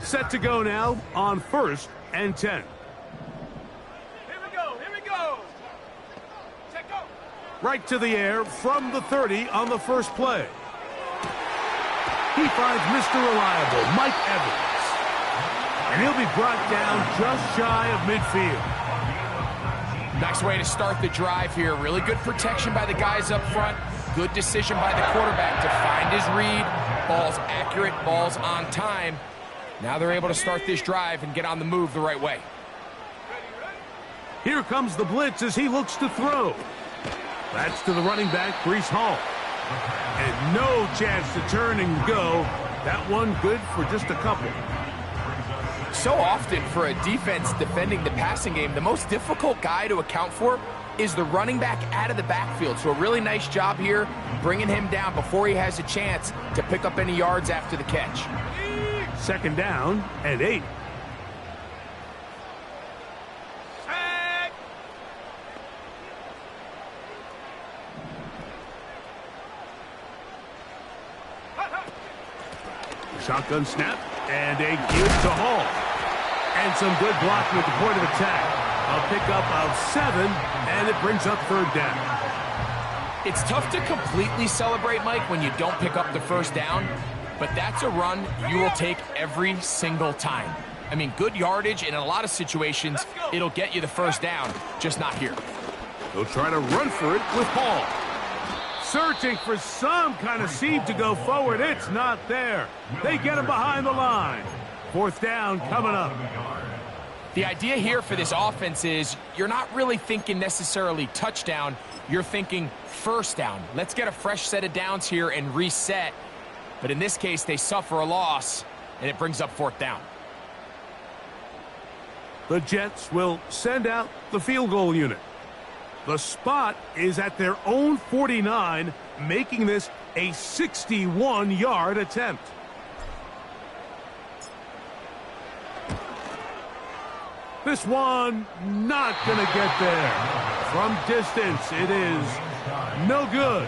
Set to go now on 1st and 10. Here we go. Check go. Right to the air from the 30 on the first play. He finds Mr. Reliable, Mike Evans. And he'll be brought down just shy of midfield. Nice way to start the drive here. Really good protection by the guys up front. Good decision by the quarterback to find his read. Ball's accurate, ball's on time. Now they're able to start this drive and get on the move the right way. Here comes the blitz as he looks to throw. That's to the running back, Breece Hall. And no chance to turn and go. That one good for just a couple. So often for a defense defending the passing game, the most difficult guy to account for is the running back out of the backfield. So a really nice job here bringing him down before he has a chance to pick up any yards after the catch. 2nd down and 8. Shotgun snap and a give to Hall. And some good blocking at the point of attack. A pickup of 7, and it brings up 3rd down. It's tough to completely celebrate, Mike, when you don't pick up the 1st down, but that's a run you will take every single time. I mean, good yardage, and in a lot of situations, it'll get you the 1st down, just not here. They'll try to run for it with Hall. Searching for some kind of seam to go forward. It's not there. They get him behind the line. 4th down coming up. The idea here for this offense is you're not really thinking necessarily touchdown. You're thinking 1st down. Let's get a fresh set of downs here and reset. But in this case, they suffer a loss, and it brings up 4th down. The Jets will send out the field goal unit. The spot is at their own 49, making this a 61-yard attempt. This one not going to get there. From distance, it is no good.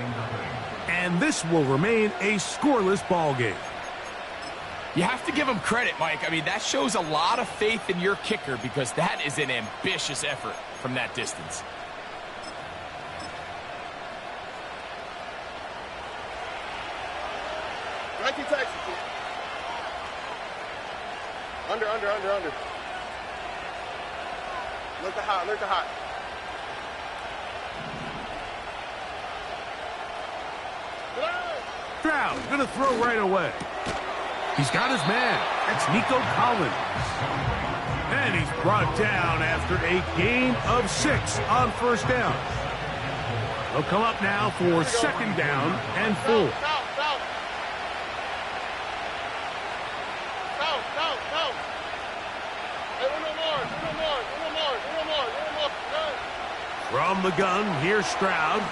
And this will remain a scoreless ball game. You have to give him credit, Mike. I mean, that shows a lot of faith in your kicker because that is an ambitious effort from that distance. Under. Look the hot. Stroud gonna throw right away. He's got his man. That's Nico Collins. And he's brought down after a gain of 6 on 1st down. They'll come up now for 2nd down and 4. From the gun, here's Stroud.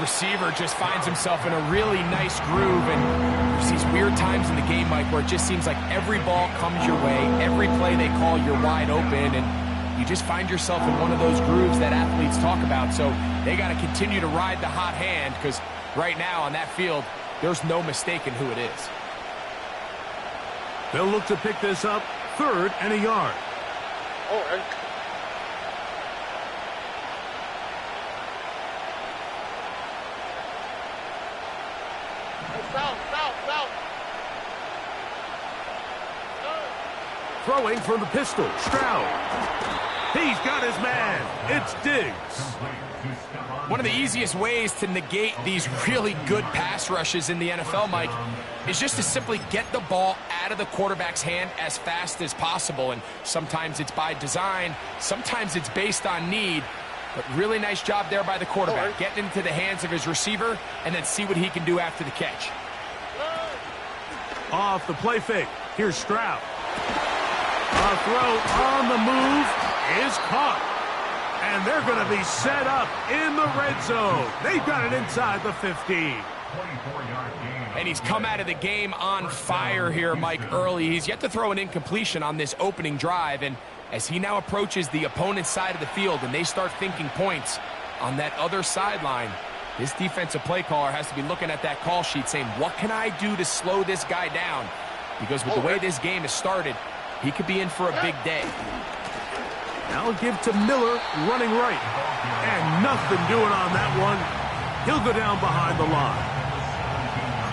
Receiver just finds himself in a really nice groove, and there's these weird times in the game, Mike, where it just seems like every ball comes your way, every play they call, you're wide open, and you just find yourself in one of those grooves that athletes talk about. So they got to continue to ride the hot hand, because right now on that field, there's no mistaking who it is. They'll look to pick this up 3rd and a yard. Throwing from the pistol, Stroud. He's got his man. It's Diggs. One of the easiest ways to negate these really good pass rushes in the NFL, Mike, is just to simply get the ball out of the quarterback's hand as fast as possible. And sometimes it's by design, sometimes it's based on need. But really nice job there by the quarterback, getting into the hands of his receiver and then see what he can do after the catch. Off the play fake, here's Stroud. A throw on the move is caught. And they're going to be set up in the red zone. They've got it inside the 15. And he's come out of the game on fire here, Mike, early. He's yet to throw an incompletion on this opening drive. And as he now approaches the opponent's side of the field and they start thinking points, on that other sideline, this defensive play caller has to be looking at that call sheet saying, what can I do to slow this guy down? Because with the way this game has started, he could be in for a big day. Now give to Miller, running right. And nothing doing on that one. He'll go down behind the line.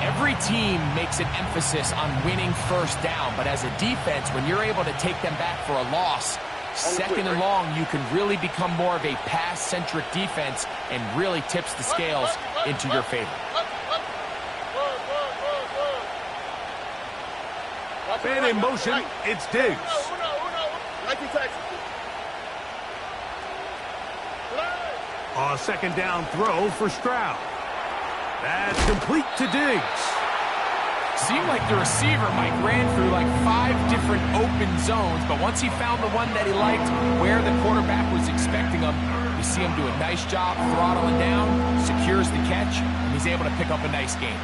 Every team makes an emphasis on winning first down, but as a defense, when you're able to take them back for a loss, second and long, you can really become more of a pass-centric defense and really tips the scales into your favor. Man in motion, it's Diggs. A second down throw for Stroud. That's complete to Diggs. Seemed like the receiver, Mike, ran through like 5 different open zones, but once he found the one that he liked, where the quarterback was expecting him, you see him do a nice job throttling down, secures the catch, and he's able to pick up a nice gain.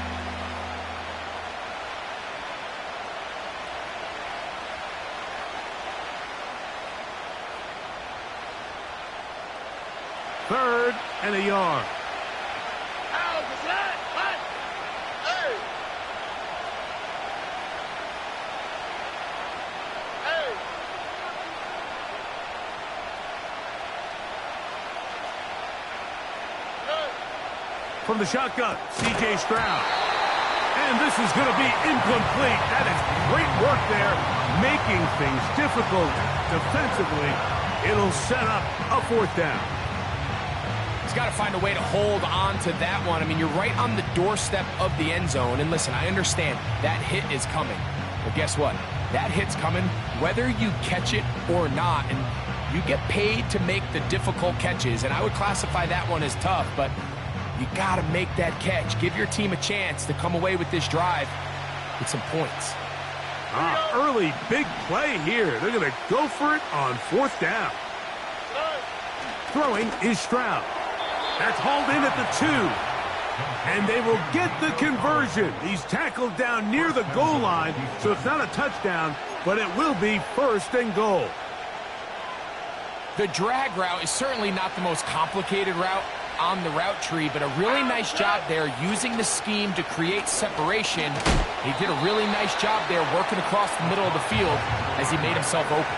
Third and a yard. From the shotgun, C.J. Stroud. And this is going to be incomplete. That is great work there, making things difficult defensively. It'll set up a fourth down. He's got to find a way to hold on to that one. I mean, you're right on the doorstep of the end zone. And listen, I understand that hit is coming. But guess what? That hit's coming whether you catch it or not. And you get paid to make the difficult catches. And I would classify that one as tough, but you got to make that catch. Give your team a chance to come away with this drive with some points. Early big play here. They're going to go for it on fourth down. Throwing is Stroud. That's hauled in at the 2. And they will get the conversion. He's tackled down near the goal line, so it's not a touchdown, but it will be first and goal. The drag route is certainly not the most complicated route on the route tree, but a really nice job there using the scheme to create separation. He did a really nice job there working across the middle of the field as he made himself open.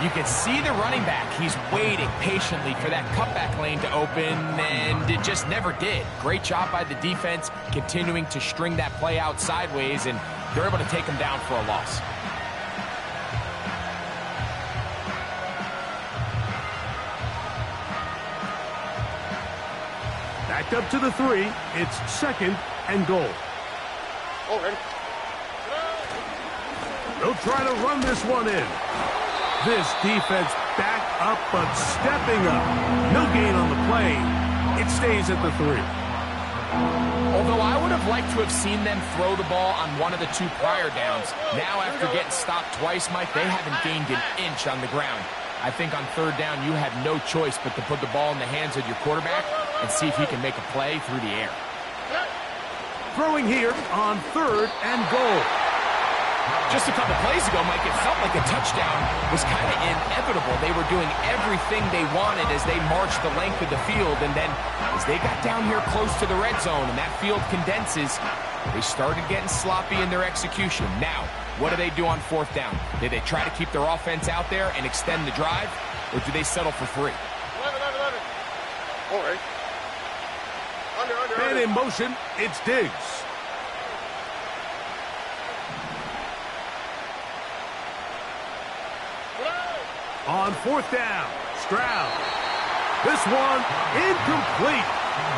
You can see the running back. He's waiting patiently for that cutback lane to open, and it just never did. Great job by the defense continuing to string that play out sideways, and they're able to take him down for a loss. Backed up to the 3. It's second and goal. They'll try to run this one in. This defense back up, but stepping up. No gain on the play. It stays at the 3. Although I would have liked to have seen them throw the ball on one of the 2 prior downs. Now, after getting stopped twice, Mike, they haven't gained an inch on the ground. I think on third down, you have no choice but to put the ball in the hands of your quarterback and see if he can make a play through the air. Throwing here on third and goal. Just a couple plays ago, Mike, it felt like a touchdown was kind of inevitable. They were doing everything they wanted as they marched the length of the field, and then as they got down here close to the red zone and that field condenses, they started getting sloppy in their execution. Now, what do they do on fourth down? Do they try to keep their offense out there and extend the drive, or do they settle for 3? 11. All right. Man in motion, it's Diggs. On fourth down, Stroud. This one incomplete.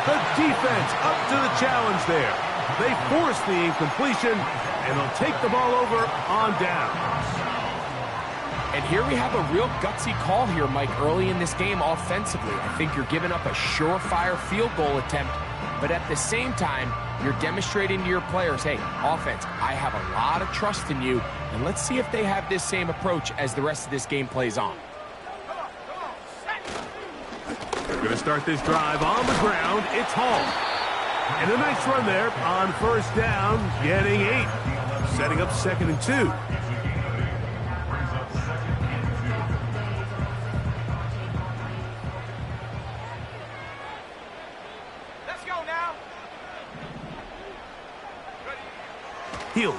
The defense up to the challenge there. They force the incompletion, and they'll take the ball over on downs. And here we have a real gutsy call here, Mike, early in this game offensively. I think you're giving up a surefire field goal attempt, but at the same time, you're demonstrating to your players, hey, offense, I have a lot of trust in you, and let's see if they have this same approach as the rest of this game plays on. They're going to start this drive on the ground. It's Hall. And a nice run there on first down, getting 8. Setting up second and 2.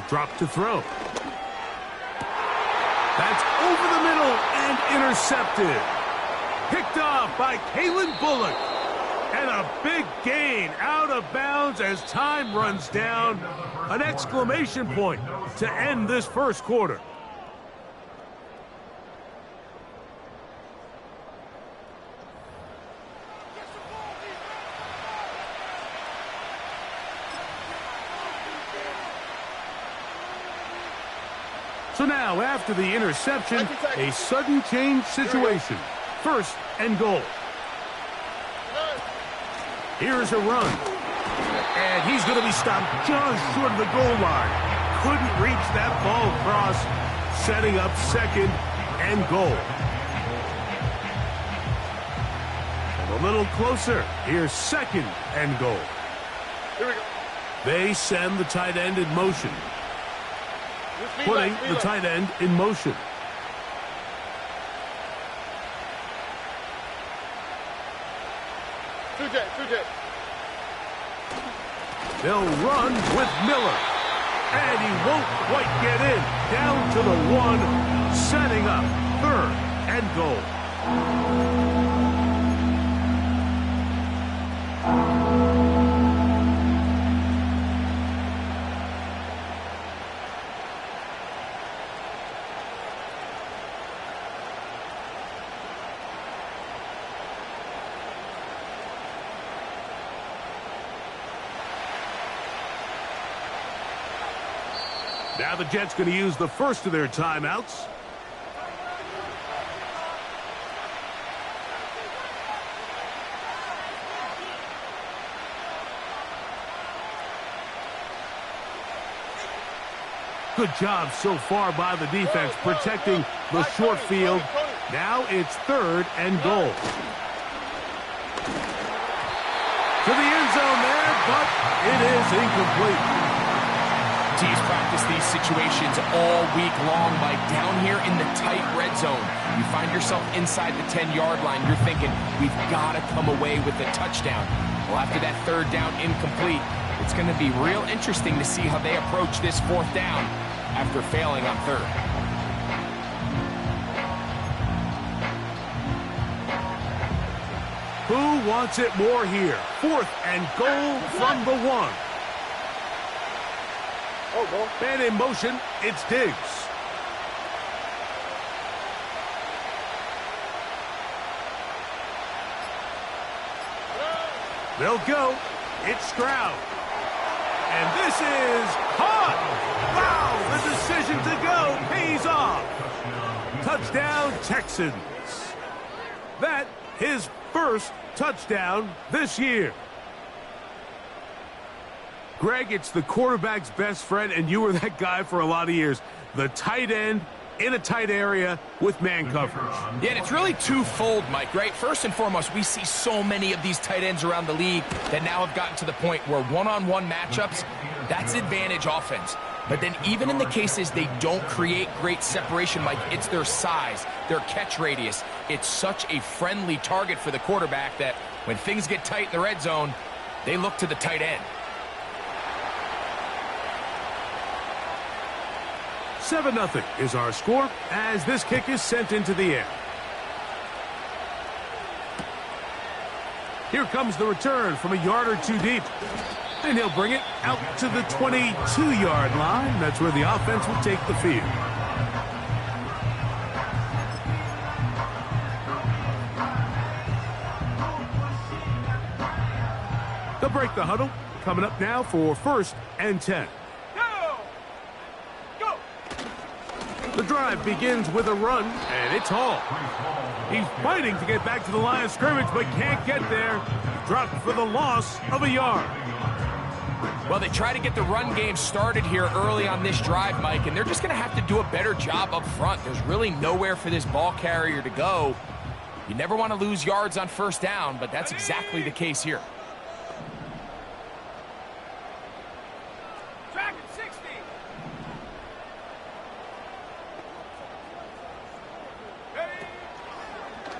Drop to throw. That's over the middle and intercepted. Picked off by Kalen Bullock. And a big gain out of bounds as time runs down. An exclamation point to end this first quarter. So now, after the interception, a sudden change situation. First and goal. Here's a run. And he's going to be stopped just short of the goal line. Couldn't reach that ball across, setting up second and goal. And a little closer. Here's second and goal. Here we go. They send the tight end in motion. Putting the tight end in motion. They'll run with Miller. And he won't quite get in. Down to the 1, setting up third and goal. Now the Jets going to use the first of their timeouts. Good job so far by the defense protecting the short field. Now it's third and goal. To the end zone there, but it is incomplete. Teams practice these situations all week long, Mike. Down here in the tight red zone, you find yourself inside the 10-yard line. You're thinking, we've got to come away with a touchdown. Well, after that third down incomplete, it's going to be real interesting to see how they approach this fourth down after failing on third. Who wants it more here? Fourth and goal from the 1. Man in motion, it's Diggs. They'll go. It's Stroud. And this is caught. Wow, the decision to go pays off. Touchdown, Texans. That his first touchdown this year. Greg, it's the quarterback's best friend, and you were that guy for a lot of years. The tight end in a tight area with man coverage. Yeah, and it's really twofold, Mike, right? First and foremost, we see so many of these tight ends around the league that now have gotten to the point where one-on-one matchups, that's advantage offense. But then even in the cases they don't create great separation, Mike, it's their size, their catch radius. It's such a friendly target for the quarterback that when things get tight in the red zone, they look to the tight end. 7-0 is our score as this kick is sent into the air. Here comes the return from a yard or two deep. And he'll bring it out to the 22-yard line. That's where the offense will take the field. They'll break the huddle. Coming up now for 1st and 10. The drive begins with a run, and it's Hall. He's fighting to get back to the line of scrimmage, but can't get there. Dropped for the loss of a yard. Well, they try to get the run game started here early on this drive, Mike, and they're just going to have to do a better job up front. There's really nowhere for this ball carrier to go. You never want to lose yards on first down, but that's exactly the case here.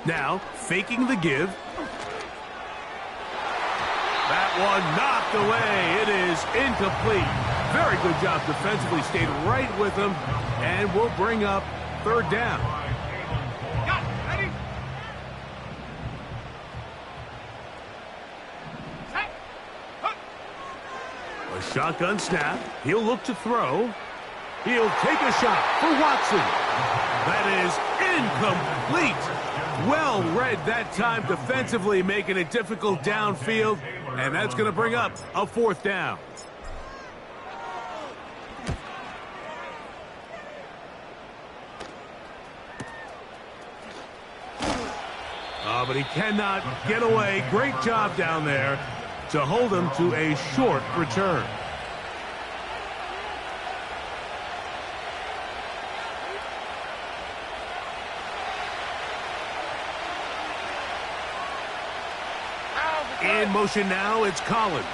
Now, faking the give. That one knocked away. It is incomplete. Very good job defensively. Stayed right with him, and will bring up third down. Got it. Ready? Set. Hook. A shotgun snap. He'll look to throw. He'll take a shot for Watson. That is incomplete. Well read that time defensively, making it difficult downfield, and that's going to bring up a fourth down. But he cannot get away. Great job down there to hold him to a short return. In motion now, it's Collins.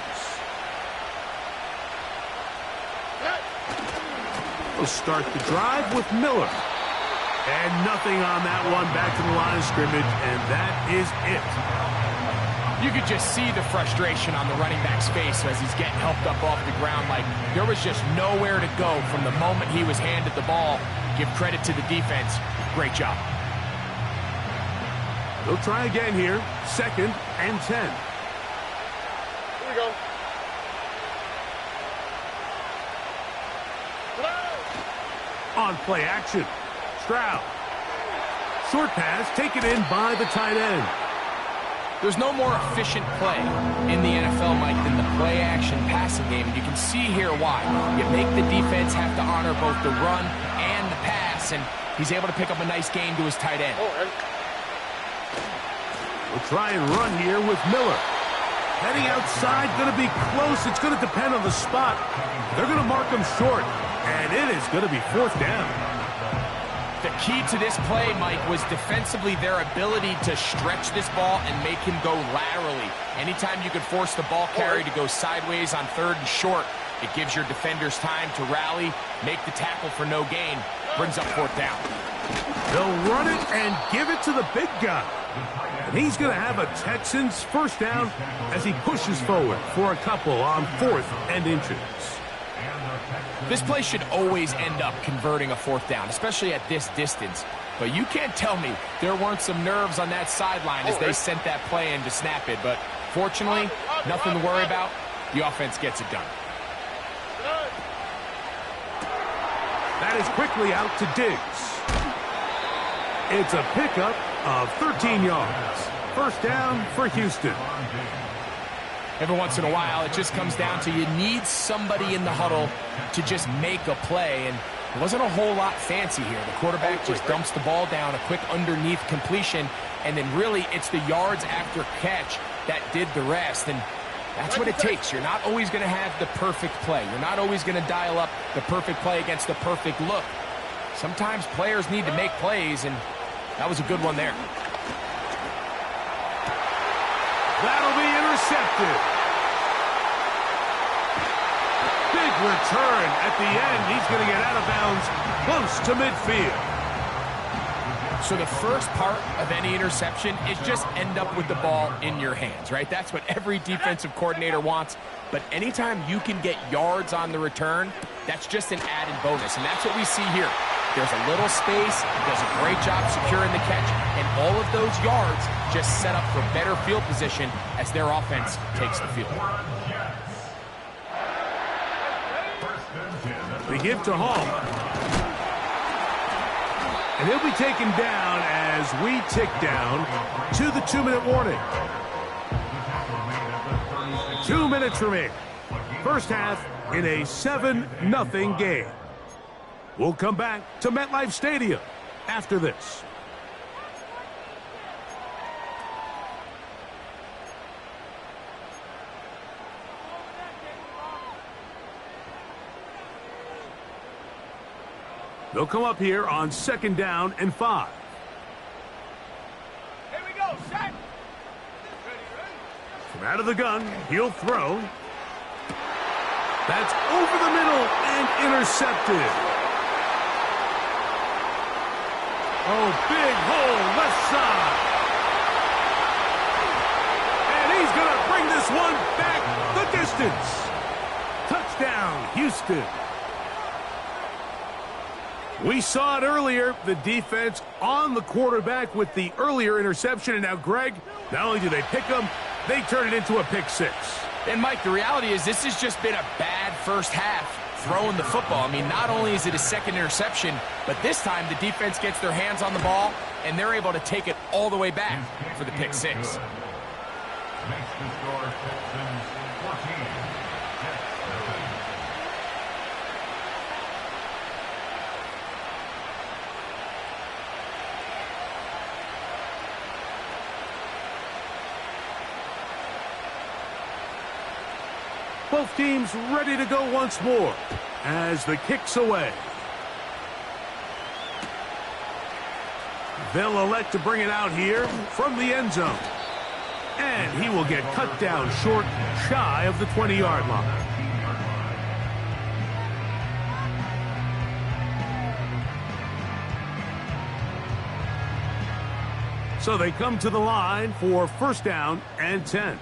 We'll start the drive with Miller. And nothing on that one. Back to the line of scrimmage, and that is it. You could just see the frustration on the running back's face as he's getting helped up off the ground. Like, there was just nowhere to go from the moment he was handed the ball. Give credit to the defense. Great job. They'll try again here. 2nd and 10. Here we go. On play action. Stroud. Short pass taken in by the tight end. There's no more efficient play in the NFL, Mike, than the play-action passing game. And you can see here why. You make the defense have to honor both the run and the pass, and he's able to pick up a nice gain to his tight end. We'll try and run here with Miller. Heading outside, going to be close. It's going to depend on the spot. They're going to mark him short, and it is going to be fourth down. The key to this play, Mike, was defensively their ability to stretch this ball and make him go laterally. Anytime you could force the ball carrier to go sideways on 3rd and short, it gives your defenders time to rally, make the tackle for no gain, brings up 4th down. They'll run it and give it to the big guy. And he's going to have a Texans first down as he pushes forward for a couple on 4th and inches. This play should always end up converting a 4th down, especially at this distance. But you can't tell me there weren't some nerves on that sideline as they sent that play in to snap it. But fortunately, nothing to worry about. The offense gets it done. That is quickly out to Diggs. It's a pickup of 13 yards. First down for Houston. Every once in a while, it just comes down to you need somebody in the huddle to just make a play, and it wasn't a whole lot fancy here. The quarterback just dumps the ball down, a quick underneath completion, and then really it's the yards after catch that did the rest, and that's what it takes. You're not always going to have the perfect play. You're not always going to dial up the perfect play against the perfect look. Sometimes players need to make plays, and that was a good one there. That'll be intercepted. Big return at the end. He's going to get out of bounds close to midfield. So the first part of any interception is just end up with the ball in your hands, right? That's what every defensive coordinator wants. But anytime you can get yards on the return, that's just an added bonus. And that's what we see here. There's a little space, he does a great job securing the catch, and all of those yards just set up for better field position as their offense takes the field. They give to Hall. And he'll be taken down as we tick down to the 2-minute warning. 2 minutes remaining. First half in a 7-0 game. We'll come back to MetLife Stadium after this. They'll come up here on 2nd down and 5. Here we go. Set. From out of the gun, he'll throw. That's over the middle and intercepted. Oh, big hole left side. And he's going to bring this one back the distance. Touchdown. Touchdown, Houston. We saw it earlier, the defense on the quarterback with the earlier interception. And now, Greg, not only do they pick him, they turn it into a pick six. And, Mike, the reality is this has just been a bad first half throwing the football. I mean, not only is it a second interception, but this time the defense gets their hands on the ball, and they're able to take it all the way back for the pick six. Makes the score Texans 14. Both teams ready to go once more as the kick's away. They'll elect to bring it out here from the end zone. And he will get cut down short, shy of the 20-yard line. So they come to the line for first down and 10.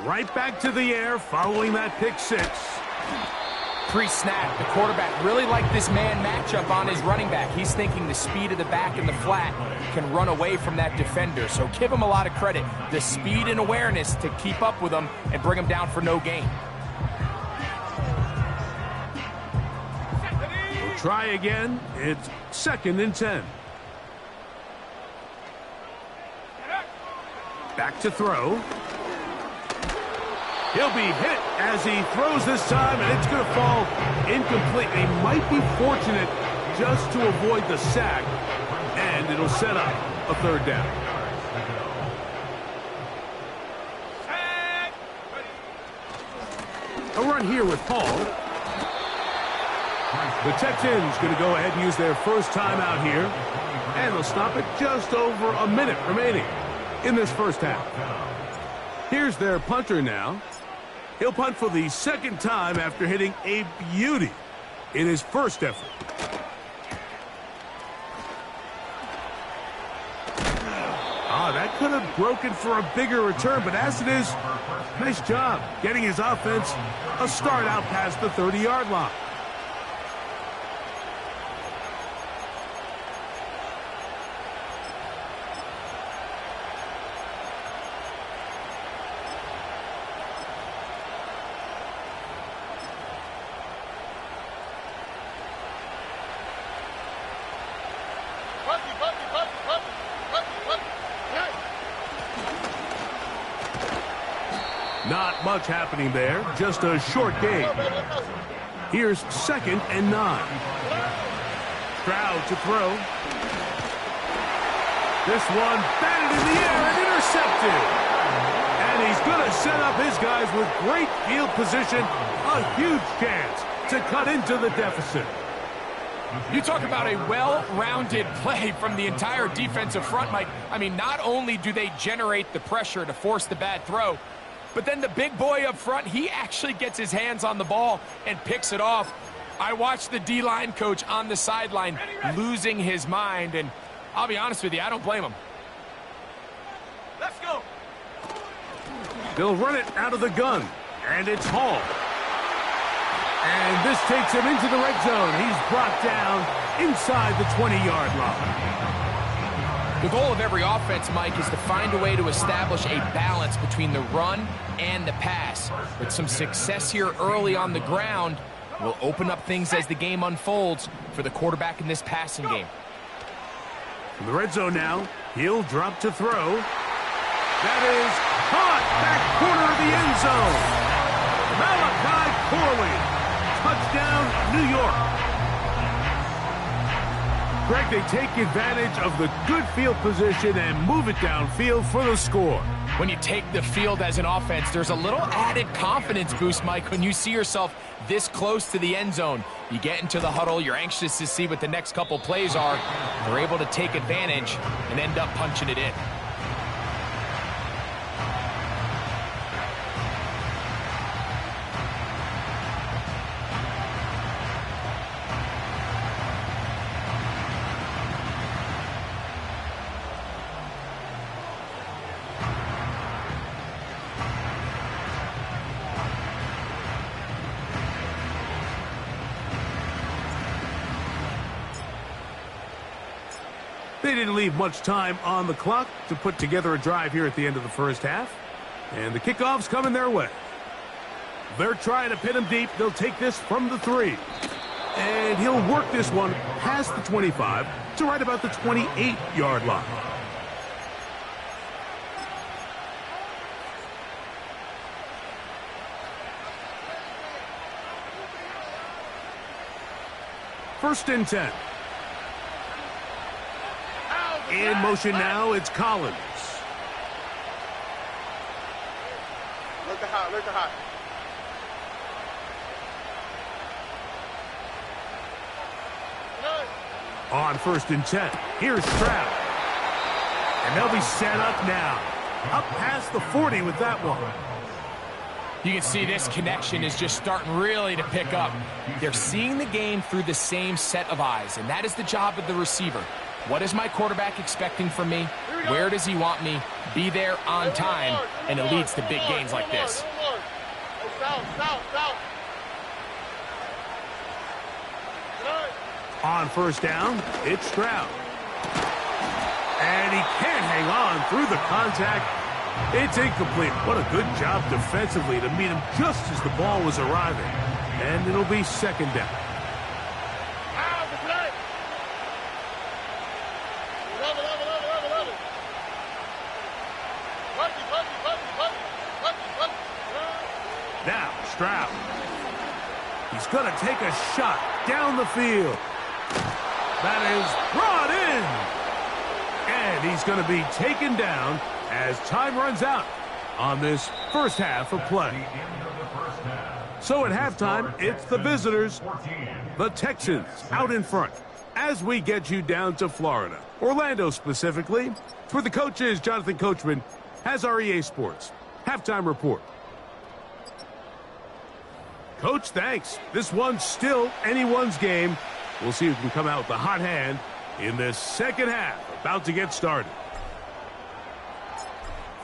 Right back to the air following that pick six. Pre-snap, the quarterback really liked this man matchup on his running back. He's thinking the speed of the back in the flat can run away from that defender. So give him a lot of credit. The speed and awareness to keep up with him and bring him down for no gain. We'll try again. It's second and 10. Back to throw. He'll be hit as he throws this time, and it's going to fall incomplete. He might be fortunate just to avoid the sack, and it'll set up a third down. A run here with Hall. The Texans going to go ahead and use their first timeout here, and they'll stop it just over a minute remaining in this first half. Here's their punter now. He'll punt for the second time after hitting a beauty in his first effort. That could have broken for a bigger return, but as it is, nice job getting his offense a start out past the 30-yard line. Not much happening there, just a short gain. Here's second and 9. Stroud to throw. This one batted in the air and intercepted. And he's going to set up his guys with great field position. A huge chance to cut into the deficit. You talk about a well-rounded play from the entire defensive front, Mike. I mean, not only do they generate the pressure to force the bad throw, but then the big boy up front, he actually gets his hands on the ball and picks it off. I watched the D-line coach on the sideline losing his mind, and I'll be honest with you, I don't blame him. Let's go. They'll run it out of the gun, and it's Hall. And this takes him into the red zone. He's brought down inside the 20-yard line. The goal of every offense, Mike, is to find a way to establish a balance between the run and the pass. With some success here early on the ground, will open up things as the game unfolds for the quarterback in this passing game. In the red zone now, he'll drop to throw. That is caught back corner of the end zone. Malachi Corley. Touchdown, New York. Greg, they take advantage of the good field position and move it downfield for the score. When you take the field as an offense, there's a little added confidence boost, Mike, when you see yourself this close to the end zone. You get into the huddle, you're anxious to see what the next couple plays are. They're able to take advantage and end up punching it in. They didn't leave much time on the clock to put together a drive here at the end of the first half. And the kickoff's coming their way. They're trying to pin him deep. They'll take this from the 3. And he'll work this one past the 25 to right about the 28-yard line. First and 10. In motion now, it's Collins. Look at high, look at high. On first and 10, here's Stroud. And they'll be set up now. Up past the 40 with that one. You can see this connection is just starting really to pick up. They're seeing the game through the same set of eyes, and that is the job of the receiver. What is my quarterback expecting from me? Where does he want me? Be there on time, and it leads to big gains like this. On first down, it's Stroud. And he can't hang on through the contact. It's incomplete. What a good job defensively to meet him just as the ball was arriving. And it'll be second down. Now, Stroud. He's going to take a shot down the field. That is brought in. And he's going to be taken down as time runs out on this first half of play. So at halftime, it's the visitors, the Texans, out in front. As we get you down to Florida, Orlando specifically, for the coaches, Jonathan Coachman has our EA Sports halftime report. Coach, thanks. This one's still anyone's game. We'll see who can come out with the hot hand in this second half, about to get started.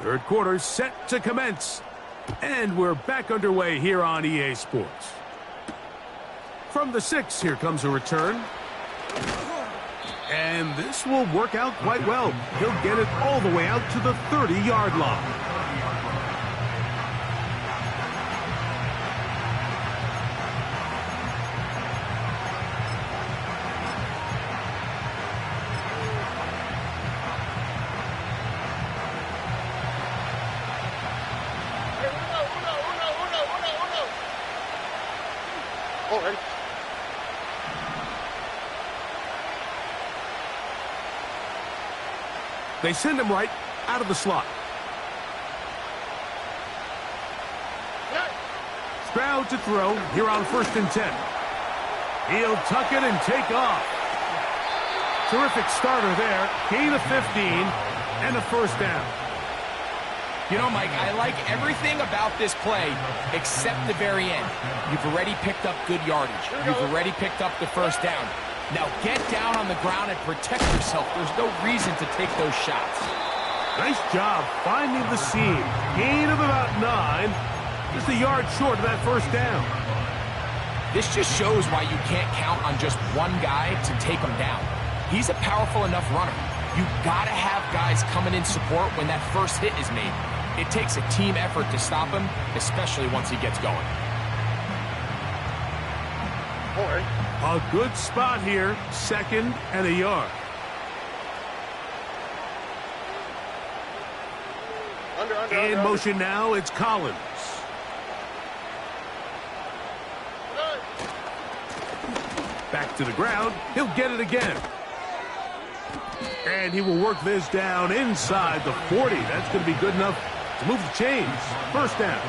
Third quarter set to commence. And we're back underway here on EA Sports. From the 6, here comes a return. And this will work out quite well. He'll get it all the way out to the 30-yard line. They send him right out of the slot. Stroud to throw here on first and 10. He'll tuck it and take off. Terrific starter there. Gain of 15 and a first down. You know, Mike, I like everything about this play except the very end. You've already picked up good yardage. You've already picked up the first down. Now get down on the ground and protect yourself. There's no reason to take those shots. Nice job finding the seam. Gain of about 9. Just a yard short of that first down. This just shows why you can't count on just one guy to take him down. He's a powerful enough runner. You've got to have guys coming in support when that first hit is made. It takes a team effort to stop him, especially once he gets going. A good spot here, second and a yard. In motion now, it's Collins. Back to the ground, he'll get it again. And he will work this down inside the 40. That's going to be good enough to move the chains. First down.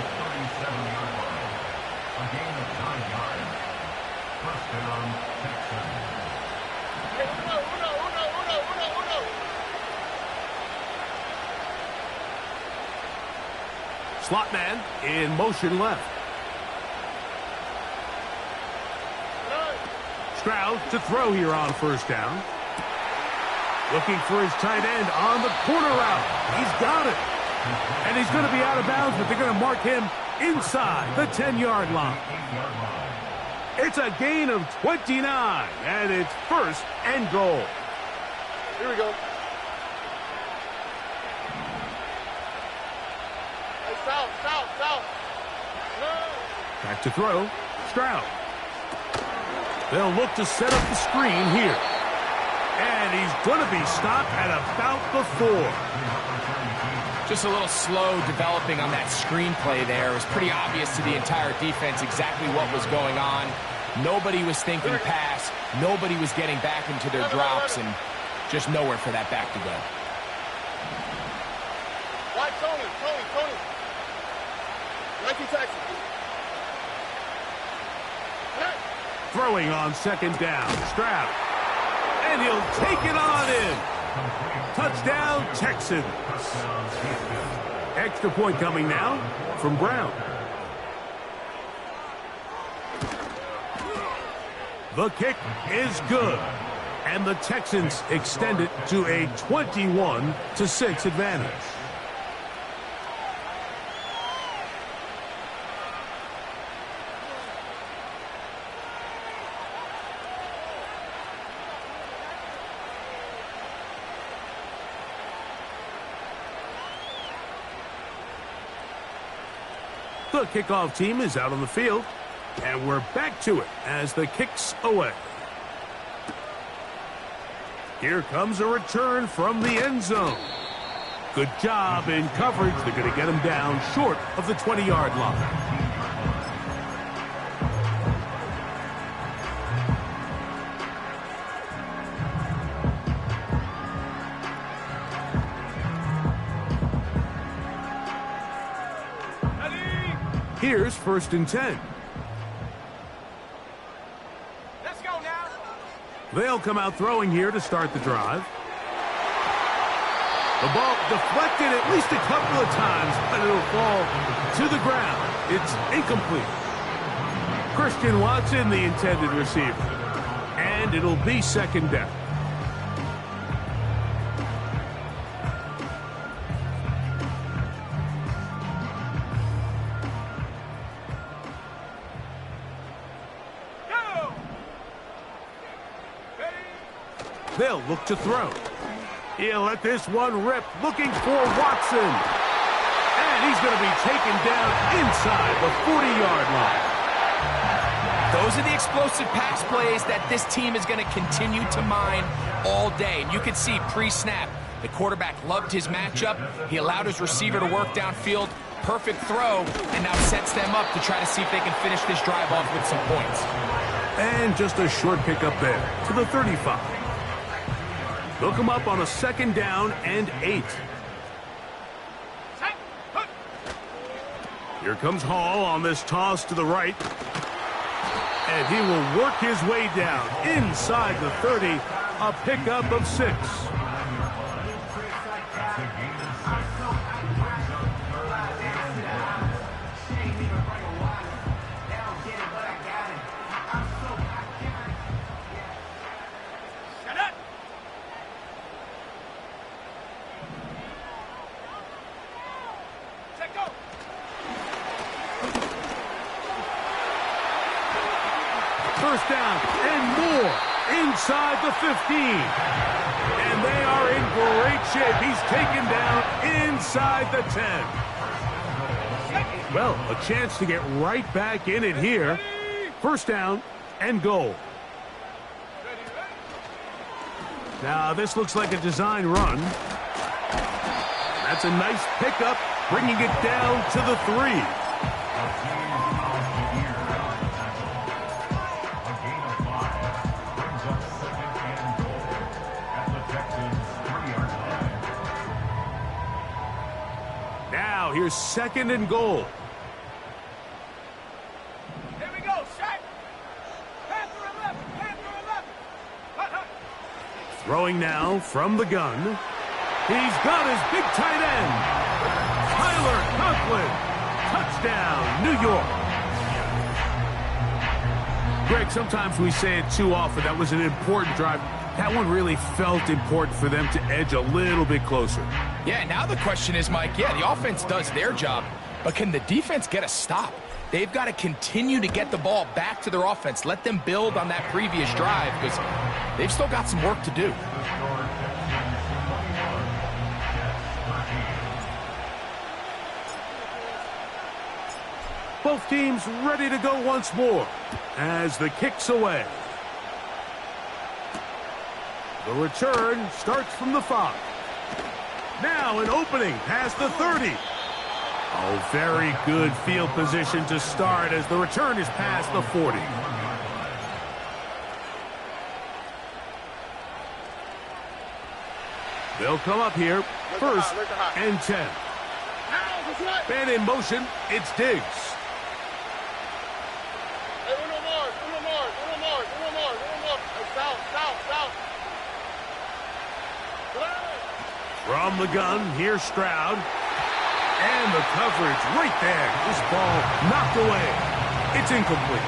Slot man in motion left. Stroud to throw here on first down. Looking for his tight end on the corner route. He's got it. And he's going to be out of bounds, but they're going to mark him inside the 10-yard line. It's a gain of 29, and it's first and goal. Here we go. South. Back to throw. Stroud. They'll look to set up the screen here. And he's going to be stopped at about the 4. Just a little slow developing on that screenplay there. It was pretty obvious to the entire defense exactly what was going on. Nobody was thinking pass. Nobody was getting back into their drops, and just nowhere for that back to go. Why Tony? Nike Texas. Throwing on second down. Stroud. And he'll take it on in. Touchdown, Texans. Extra point coming now from Brown. The kick is good. And the Texans extend it to a 21-6 advantage. The kickoff team is out on the field, and we're back to it as the kick's away. Here comes a return from the end zone. Good job in coverage. They're going to get him down short of the 20-yard line. Here's 1st and 10. Let's go now. They'll come out throwing here to start the drive. The ball deflected at least a couple of times, but it'll fall to the ground. It's incomplete. Christian Watson, the intended receiver. And it'll be 2nd down. They'll look to throw. He'll let this one rip, looking for Watson. And he's going to be taken down inside the 40-yard line. Those are the explosive pass plays that this team is going to continue to mine all day. And you can see pre-snap, the quarterback loved his matchup. He allowed his receiver to work downfield. Perfect throw, and now sets them up to try to see if they can finish this drive off with some points. And just a short pickup there to the 35. They'll come up on a 2nd down and 8. Here comes Hall on this toss to the right. And he will work his way down inside the 30, a pickup of 6. First down and more inside the 15. And they are in great shape. He's taken down inside the 10. Well, a chance to get right back in it here. First down and goal. Now, this looks like a design run. That's a nice pickup, bringing it down to the 3. Here's 2nd and goal. Here we go, set. Panther 11, Panther 11. Throwing now from the gun. He's got his big tight end. Tyler Conklin. Touchdown, New York. Greg, sometimes we say it too often. That was an important drive. That one really felt important for them to edge a little bit closer. Yeah, now the question is, Mike, yeah, the offense does their job, but can the defense get a stop? They've got to continue to get the ball back to their offense. Let them build on that previous drive because they've still got some work to do. Both teams ready to go once more as the kick's away. The return starts from the 5. Now an opening past the 30. Oh, very good field position to start as the return is past the 40. They'll come up here, first and 10. Man in motion, it's Diggs. Hey, uno more. Hey, south. From the gun, here's Stroud. And the coverage right there. This ball knocked away. It's incomplete.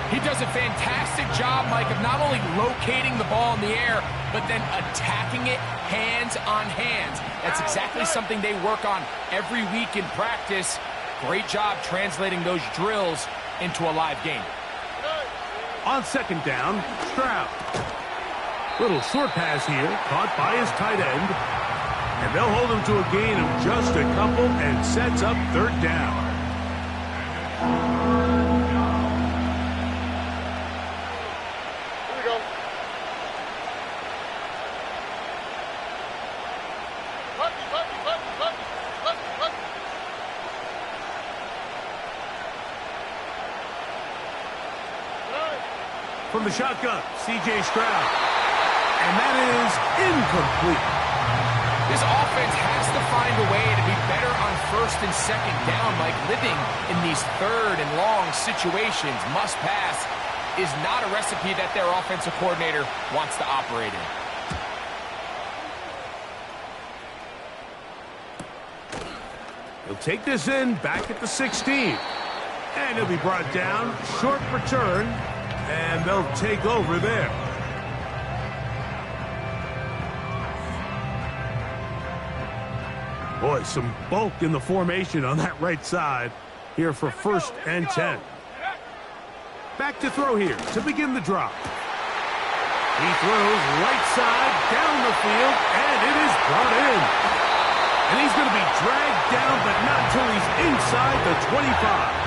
He does a fantastic job, Mike, of not only locating the ball in the air, but then attacking it hands on hands. That's exactly something they work on every week in practice. Great job translating those drills into a live game. On second down, Stroud. Little short pass here, caught by his tight end. And they'll hold him to a gain of just a couple and sets up third down. Here we go. From the shotgun, C.J. Stroud. And that is incomplete. This offense has to find a way to be better on first and second down, Mike. Living in these third and long situations, must pass, is not a recipe that their offensive coordinator wants to operate in. He'll take this in back at the 16. And he'll be brought down. Short return. And they'll take over there. Boy, some bulk in the formation on that right side here for first and 10. Back to throw here to begin the drop. He throws right side down the field, and it is brought in. And he's going to be dragged down, but not until he's inside the 25.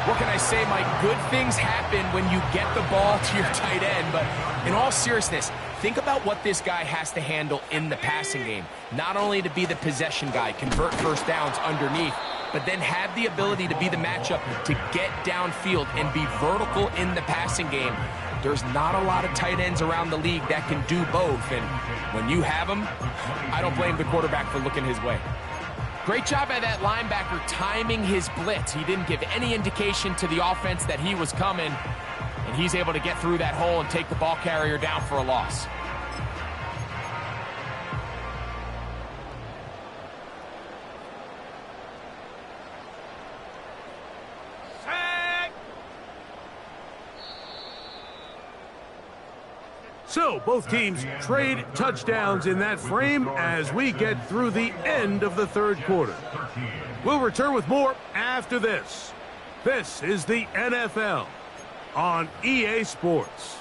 What can I say, Mike? Good things happen when you get the ball to your tight end, but in all seriousness, think about what this guy has to handle in the passing game. Not only to be the possession guy, convert first downs underneath, but then have the ability to be the matchup to get downfield and be vertical in the passing game. There's not a lot of tight ends around the league that can do both, and when you have them, I don't blame the quarterback for looking his way. Great job by that linebacker timing his blitz. He didn't give any indication to the offense that he was coming, and he's able to get through that hole and take the ball carrier down for a loss. So both teams trade touchdowns in that frame as we get through the end of the third quarter. We'll return with more after this. This is the NFL on EA Sports.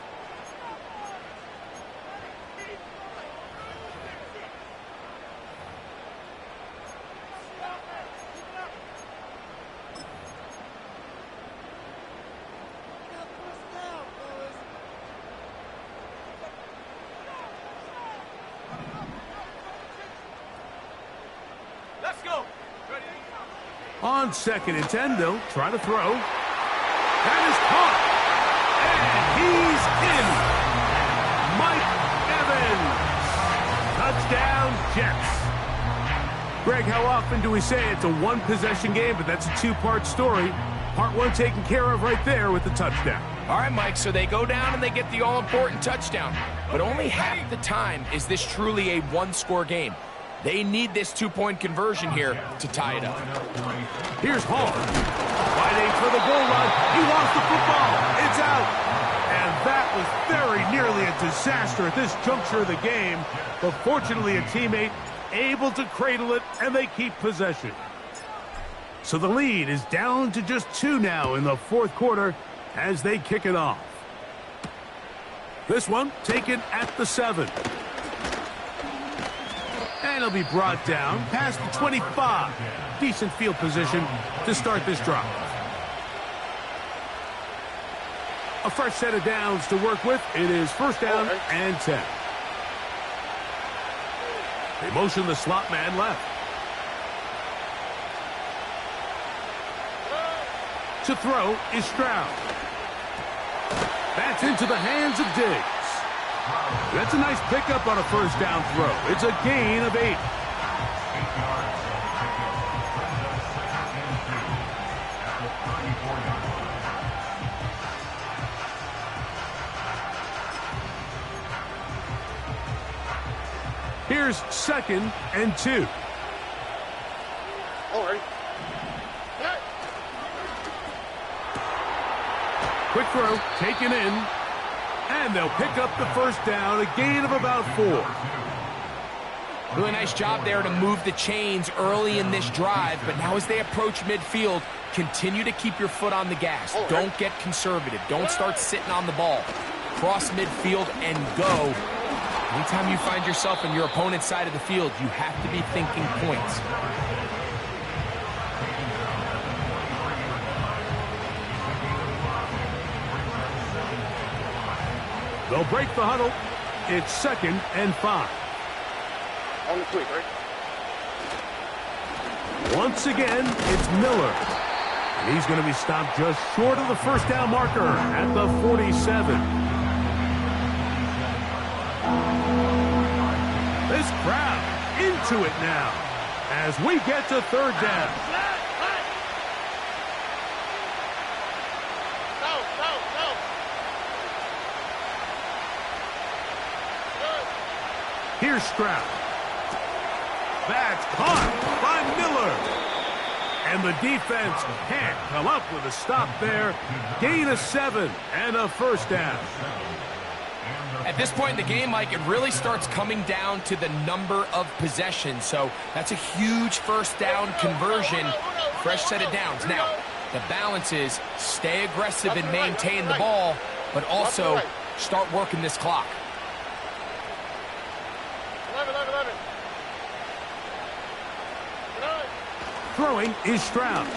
On second and 10, they'll try to throw. That is caught. And he's in. Mike Evans. Touchdown, Jets. Greg, how often do we say it's a one-possession game, but that's a two-part story? Part one taken care of right there with the touchdown. All right, Mike, so they go down and they get the all-important touchdound. But only half the time is this truly a one-score game. They need this two-point conversion here to tie it up. Here's Hall. Fighting for the goal line. He lost the football. It's out. And that was very nearly a disaster at this juncture of the game. But fortunately, a teammate able to cradle it, and they keep possession. So the lead is down to just 2 now in the fourth quarter as they kick it off. This one taken at the 7. And he'll be brought down past the 25. decent field position to start this drive. A fresh set of downs to work with. It is first down and 10. They motion the slot man left. To throw is Stroud. That's into the hands of Diggs. That's a nice pickup on a first down throw. It's a gain of 8. Here's second and 2. Quick throw, taken in, and they'll pick up the first down, a gain of about 4. Really nice job there to move the chains early in this drive, but now as they approach midfield, continue to keep your foot on the gas. Don't get conservative. Don't start sitting on the ball. Cross midfield and go. Anytime you find yourself on your opponent's side of the field, you have to be thinking points. They'll break the huddle. It's second and 5. On the quick, right? Once again, it's Miller. And he's going to be stopped just short of the first down marker at the 47. This crowd into it now as we get to third down. Here's Stroud. That's caught by Miller. And the defense can't come up with a stop there. Gain of 7 and a first down. At this point in the game, Mike, it really starts coming down to the number of possessions. So that's a huge first down conversion. Fresh set of downs. Now, the balance is stay aggressive and maintain the ball, but also start working this clock. Throwing is Stroud.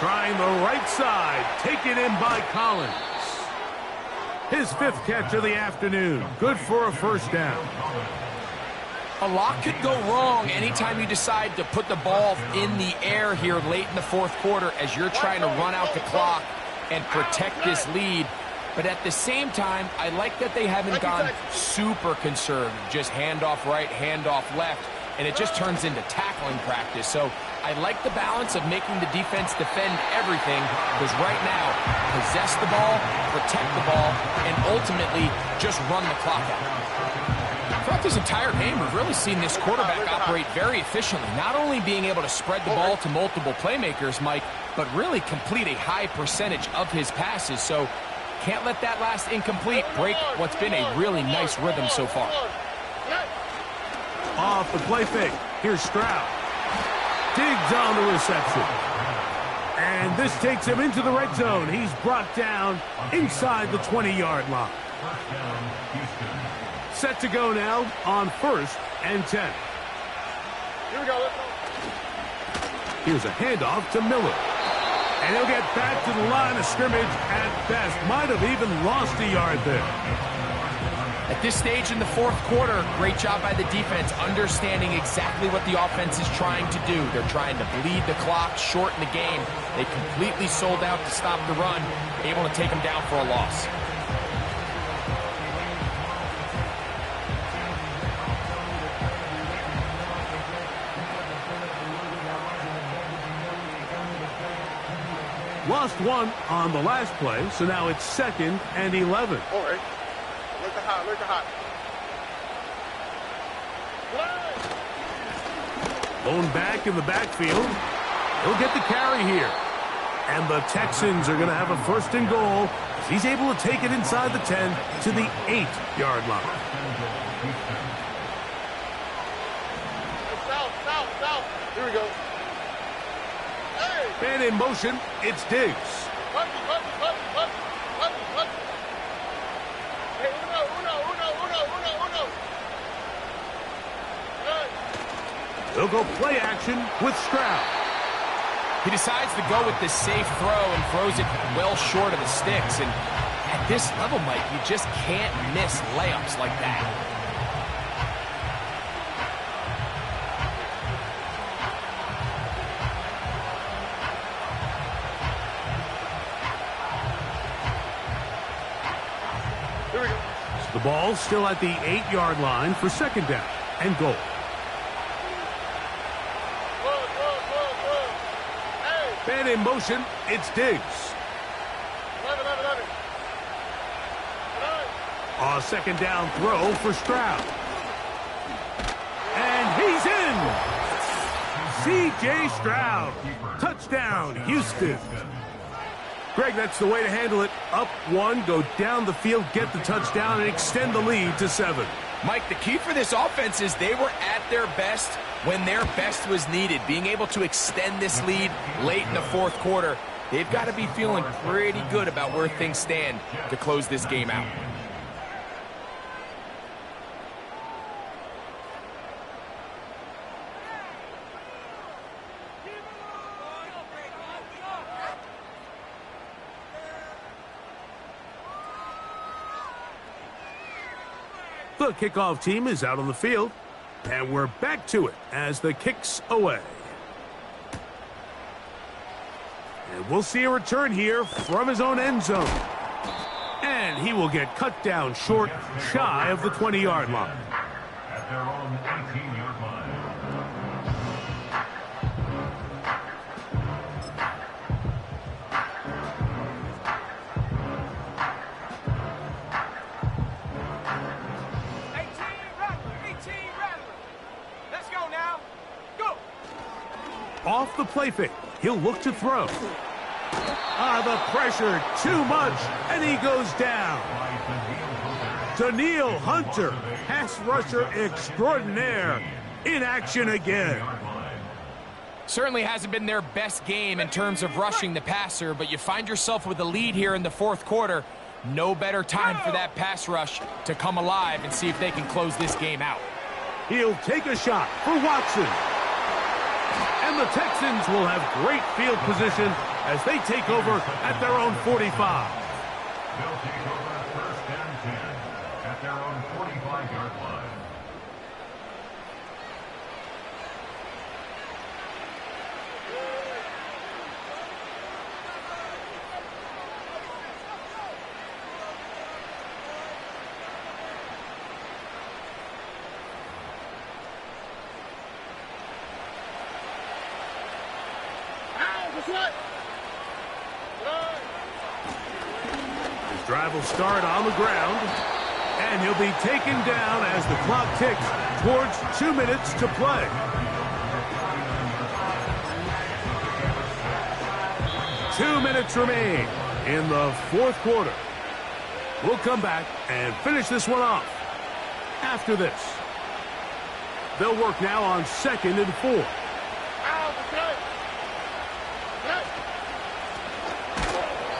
Trying the right side. Taken in by Collins. His 5th catch of the afternoon. Good for a first down. A lot could go wrong anytime you decide to put the ball in the air here late in the 4th quarter as you're trying to run out the clock and protect this lead. But at the same time, I like that they haven't gone super conservative. Just handoff right, handoff left. And it just turns into tackling practice. So I like the balance of making the defense defend everything, because right now, possess the ball, protect the ball, and ultimately just run the clock out. Throughout this entire game, we've really seen this quarterback operate very efficiently, not only being able to spread the ball to multiple playmakers, Mike, but really complete a high percentage of his passes. So can't let that last incomplete break what's been a really nice rhythm so far. Off the play fake. Here's Stroud. Diggs on the reception. And this takes him into the red zone. He's brought down inside the 20-yard line. Set to go now on 1st and 10. Here we go. Let's go. Here's a handoff to Miller. And he'll get back to the line of scrimmage at best. Might have even lost a yard there. At this stage in the 4th quarter, great job by the defense, understanding exactly what the offense is trying to do. They're trying to bleed the clock, shorten the game. They completely sold out to stop the run, able to take them down for a loss. Lost 1 on the last play, so now it's 2nd and 11. All right. Look at hot, look at hot. Lone back in the backfield. He'll get the carry here. And the Texans are going to have a 1st and goal as he's able to take it inside the 10 to the 8-yard line. South. Here we go. Hey! And in motion, it's Diggs. Hey, uno. He'll go play action with Stroud. He decides to go with the safe throw and throws it well short of the sticks. And at this level, Mike, you just can't miss layups like that. The ball's still at the 8-yard line for second down and goal. Man in motion, it's Diggs. A second down throw for Stroud. And he's in! C.J. Stroud. Touchdown, Houston. Greg, that's the way to handle it. Up one, go down the field, get the touchdown, and extend the lead to 7. Mike, the key for this offense is they were at their best when their best was needed. Being able to extend this lead late in the fourth quarter, they've got to be feeling pretty good about where things stand to close this game out. The kickoff team is out on the field, and we're back to it as the kick's away. And we'll see a return here from his own end zone. And he will get cut down short, shy of the 20-yard line. At their own 18-yard line. Off the play fake, he'll look to throw. The pressure, too much, and he goes down. Daniil Hunter, pass rusher extraordinaire, in action again. Certainly hasn't been their best game in terms of rushing the passer, but you find yourself with a lead here in the fourth quarter. No better time for that pass rush to come alive and see if they can close this game out. He'll take a shot for Watson. And the Texans will have great field position as they take over at their own 45. They'll take over first and 10 at their own 45-yard line. His drive will start on the ground, and he'll be taken down as the clock ticks towards 2 minutes to play. Two minutes remain in the fourth quarter. We'll come back and finish this one off after this. They'll work now on 2nd and 4.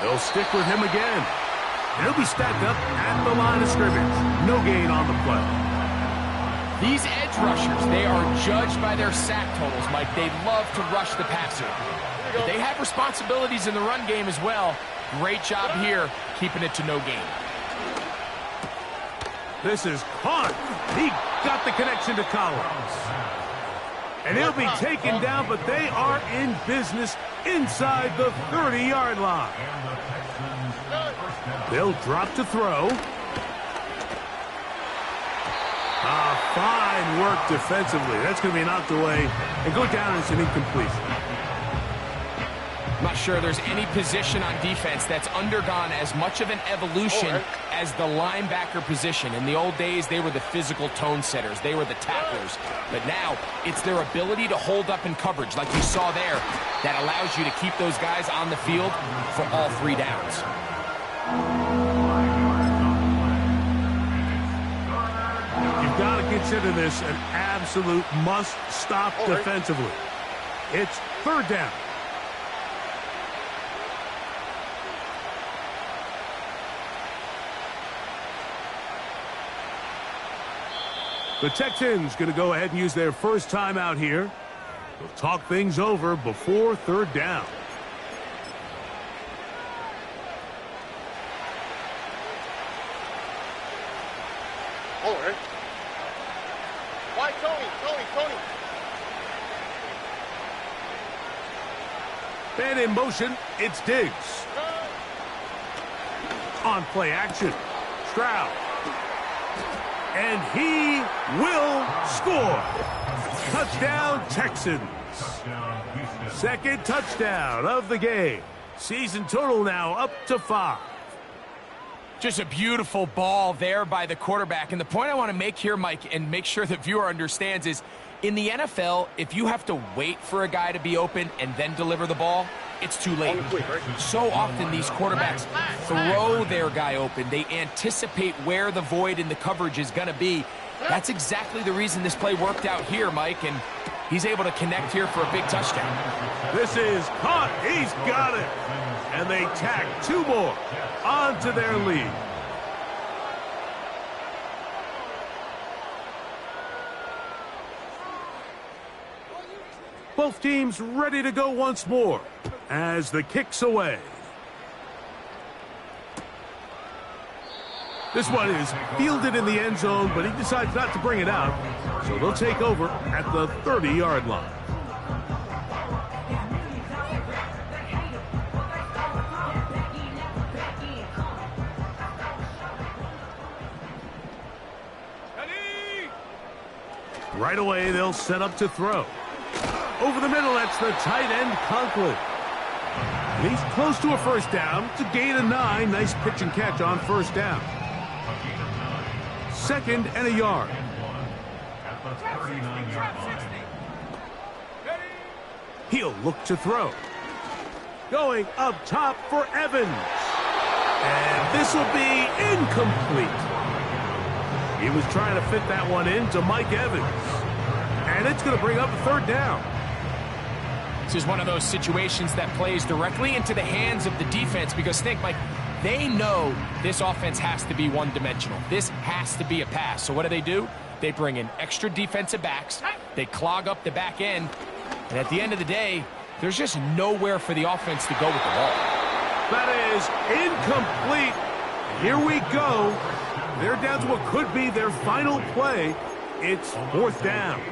They'll stick with him again. And he'll be stacked up at the line of scrimmage. No gain on the play. These edge rushers, they are judged by their sack totals, Mike. They love to rush the passer. But they have responsibilities in the run game as well. Great job here, keeping it to no gain. This is caught. He got the connection to Collins. And he'll be taken down, but they are in business inside the 30-yard line. They'll drop to throw. Fine work defensively. That's going to be knocked away and go down as an incompletion. I'm not sure there's any position on defense that's undergone as much of an evolution as the linebacker position. In the old days, they were the physical tone setters. They were the tacklers. But now, it's their ability to hold up in coverage, like you saw there, that allows you to keep those guys on the field for all 3 downs. You've got to consider this an absolute must-stop defensively. It's 3rd down. The Texans going to go ahead and use their first timeout here. They'll talk things over before third down. Hold it. Why, Tony? Man in motion, it's Diggs. On play action, Stroud. And he will score. Touchdown, Texans. Second touchdown of the game. Season total now up to 5. Just a beautiful ball there by the quarterback. And the point I want to make here, Mike, and make sure the viewer understands is, in the NFL, if you have to wait for a guy to be open and then deliver the ball, it's too late. So often these quarterbacks throw their guy open. They anticipate where the void in the coverage is going to be. That's exactly the reason this play worked out here, Mike, and he's able to connect here for a big touchdown. This is caught. He's got it. And they tack 2 more onto their lead. Both teams ready to go once more as the kick's away. This one is fielded in the end zone, but he decides not to bring it out. So they'll take over at the 30-yard line. Right away, they'll set up to throw. Over the middle, that's the tight end, Conklin. And he's close to a first down. It's a gain of 9. Nice pitch and catch on first down. 2nd and a yard. He'll look to throw. Going up top for Evans. And this will be incomplete. He was trying to fit that one into Mike Evans. And it's going to bring up a 3rd down. This is one of those situations that plays directly into the hands of the defense because, think, Mike, they know this offense has to be one-dimensional. This has to be a pass. So what do? They bring in extra defensive backs. They clog up the back end. And at the end of the day, there's just nowhere for the offense to go with the ball. That is incomplete. Here we go. They're down to what could be their final play. It's 4th down.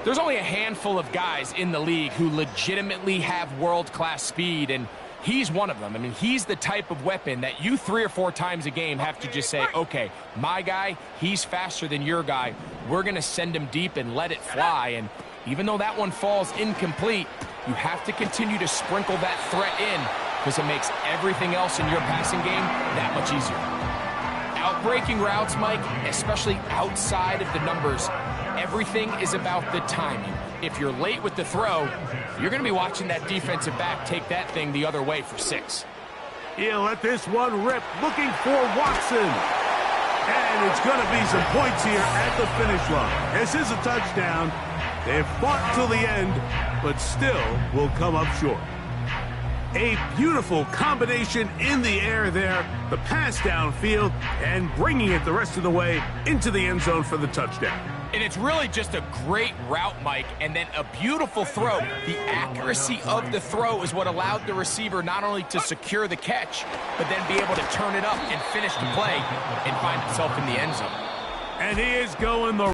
There's only a handful of guys in the league who legitimately have world-class speed, and he's one of them. I mean, he's the type of weapon that you 3 or 4 times a game have to just say, okay, my guy, he's faster than your guy. We're going to send him deep and let it fly. And even though that one falls incomplete, you have to continue to sprinkle that threat in because it makes everything else in your passing game that much easier. Outbreaking routes, Mike, especially outside of the numbers, everything is about the timing. If you're late with the throw, you're going to be watching that defensive back take that thing the other way for 6. He'll let this one rip, looking for Watson. And it's going to be some points here at the finish line. This is a touchdown. They've fought till the end, but still will come up short. A beautiful combination in the air there. The pass downfield and bringing it the rest of the way into the end zone for the touchdown. And it's really just a great route, Mike, and then a beautiful throw. The accuracy of the throw is what allowed the receiver not only to secure the catch, but then be able to turn it up and finish the play and find himself in the end zone. And he is going the